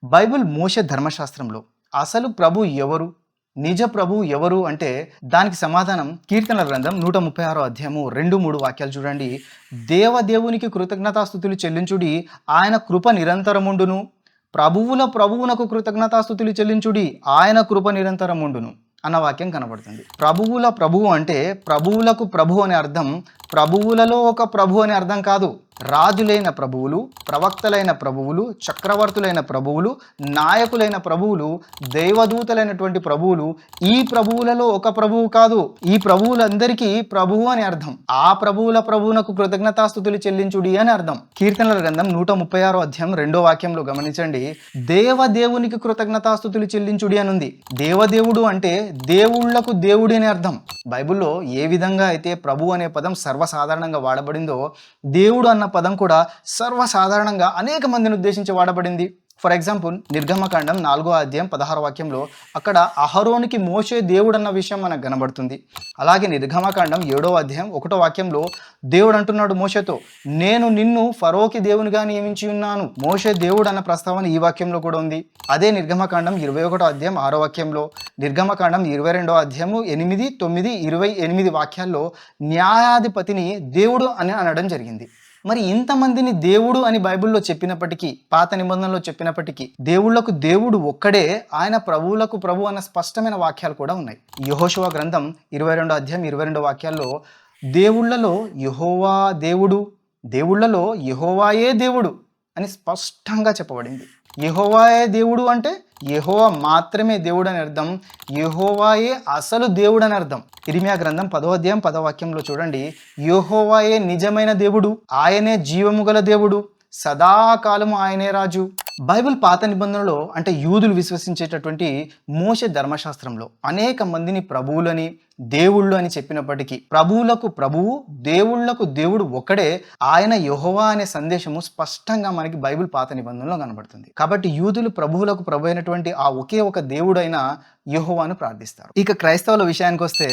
Bible మోషే ధర్మశాస్త్రంలో అసలు ప్రభు ఎవరు, నిజ ప్రభు ఎవరు అంటే దానికి సమాధానం కీర్తనల గ్రంథం 136 అధ్యాయము 2-3 వాక్యాలు చూడండి. దేవదేవునికి కృతజ్ఞతాస్తుతులు చెల్లించుడి, ఆయన కృప నిరంతరముండును. ప్రభువునకు కృతజ్ఞతాస్తుతులు చెల్లించుడి, ఆయన కృప నిరంతరముండును అన్న వాక్యం కనబడుతుంది. ప్రభువు అంటే ప్రభువులకు ప్రభు అనే అర్థం, ప్రభువులలో ఒక ప్రభు అనే అర్థం కాదు. రాజులైన ప్రభువులు, ప్రవక్తలైన ప్రభువులు, చక్రవర్తులైన ప్రభువులు, నాయకులైన ప్రభువులు, దైవదూతలైనటువంటి ప్రభువులు, ఈ ప్రభువులలో ఒక ప్రభువు కాదు. ఈ ప్రభువులందరికీ ప్రభువు అని అర్థం. ఆ ప్రభువునకు కృతజ్ఞతాస్తుతులు చెల్లించుడి అని అర్థం. కీర్తనల గ్రంథం 136 అధ్యాయం 2వ వాక్యంలో గమనించండి. దేవదేవునికి కృతజ్ఞతాస్తుతులు చెల్లించుడి అని ఉంది. దేవదేవుడు అంటే దేవుళ్లకు దేవుడి అని అర్థం. బైబిల్లో ఏ విధంగా అయితే ప్రభు అనే పదం సర్వసాధారణంగా వాడబడిందో, దేవుడు అన్న పదం కూడా సర్వసాధారణంగా అనేక మందిని ఉద్దేశించి వాడబడింది. ఫర్ ఎగ్జాంపుల్, నిర్గమకాండం 4వ అధ్యాయం 16వ వాక్యంలో అక్కడ అహరోనికి మోషే దేవుడు అన్న విషయం మనకు కనబడుతుంది. అలాగే నిర్గమకాండం 7వ అధ్యాయం 1వ వాక్యంలో దేవుడు అంటున్నాడు మోషేతో, నేను నిన్ను ఫరోకి దేవునిగా నియమించి ఉన్నాను. మోషే దేవుడు అన్న ప్రస్తావన ఈ వాక్యంలో కూడా ఉంది. అదే నిర్గమకాండం 21వ అధ్యాయం 6వ వాక్యంలో, నిర్గమకాండం 22వ అధ్యాయము 8, 9, 28 వాక్యాల్లో న్యాయాధిపతిని దేవుడు అని అనడం జరిగింది. మరి ఇంతమందిని దేవుడు అని బైబిల్లో చెప్పినప్పటికీ, పాత నిబంధనలో చెప్పినప్పటికీ, దేవుళ్లకు దేవుడు ఒక్కడే, ఆయన ప్రభువులకు ప్రభు అన్న స్పష్టమైన వాక్యాలు కూడా ఉన్నాయి. యెహోషువ గ్రంథం 22వ అధ్యాయం 22 వాక్యాల్లో దేవుళ్లలో యెహోవా దేవుడు, దేవుళ్లలో యెహోవాయే దేవుడు అని స్పష్టంగా చెప్పబడింది. యెహోవాయే దేవుడు అంటే యెహోవా మాత్రమే దేవుడు అని అర్థం. యెహోవాయే అసలు దేవుడు అని అర్థం. ఇర్మియా గ్రంథం 10వ అధ్యాయం 10వ వాక్యంలో చూడండి, యెహోవాయే నిజమైన దేవుడు, ఆయనే జీవము గల దేవుడు, సదాకాలము ఆయనే రాజు. బైబిల్ పాత నిబంధనలో అంటే యూదులు విశ్వసించేటటువంటి మోషే ధర్మశాస్త్రంలో అనేక మందిని ప్రభువులని, దేవుళ్ళు అని చెప్పినప్పటికీ, ప్రభువులకు ప్రభువు, దేవుళ్లకు దేవుడు ఒక్కడే, ఆయన యెహోవా అనే సందేశము స్పష్టంగా మనకి బైబిల్ పాత నిబంధనలో కనబడుతుంది. కాబట్టి యూదులు ప్రభువులకు ప్రభు అయినటువంటి ఆ ఒకే ఒక దేవుడైన యెహోవాను ప్రార్థిస్తారు. ఇక క్రైస్తవుల విషయానికి వస్తే,